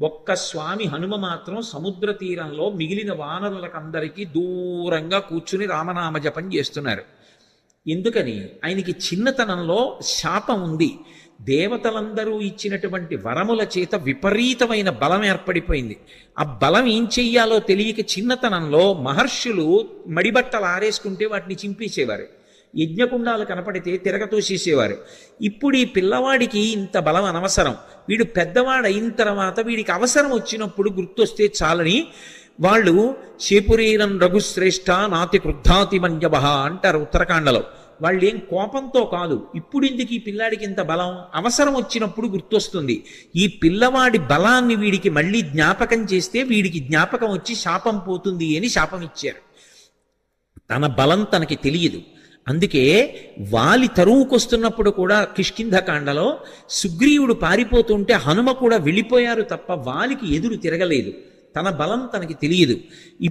ఒక్క స్వామి హనుమ మాత్రం సముద్ర తీరంలో మిగిలిన వానరులకందరికీ దూరంగా కూర్చుని రామనామ జపం చేస్తున్నారు. ఎందుకని? ఆయనకి చిన్నతనంలో శాపం ఉంది. దేవతలందరూ ఇచ్చినటువంటి వరముల చేత విపరీతమైన బలం ఏర్పడిపోయింది. ఆ బలం ఏం చెయ్యాలో తెలియక చిన్నతనంలో మహర్షులు మడిబట్టలు ఆరేసుకుంటే వాటిని చింపేసేవారు. యజ్ఞకుండాలు కనపడితే తిరగతోసేసేవారు. ఇప్పుడు ఈ పిల్లవాడికి ఇంత బలం అనవసరం. వీడు పెద్దవాడు అయిన తర్వాత వీడికి అవసరం వచ్చినప్పుడు గుర్తొస్తే చాలని వాళ్ళు శేపురీరం రఘుశ్రేష్ఠ నాతి క్రుద్ధాతి మంజవ అంటారు ఉత్తరాఖండలో. వాళ్ళు ఏం కోపంతో కాదు, ఇప్పుడు ఎందుకు ఈ పిల్లాడికి ఇంత బలం, అవసరం వచ్చినప్పుడు గుర్తొస్తుంది. ఈ పిల్లవాడి బలాన్ని వీడికి మళ్ళీ జ్ఞాపకం చేస్తే వీడికి జ్ఞాపకం వచ్చి శాపం పోతుంది అని శాపం ఇచ్చారు. తన బలం తనకి తెలియదు. అందుకే వాలి తరువుకొస్తున్నప్పుడు కూడా కిష్కింధకాండలో సుగ్రీవుడు పారిపోతుంటే హనుమ కూడా వెళ్ళిపోయారు తప్ప వాలికి ఎదురు తిరగలేదు. తన బలం తనకి తెలియదు.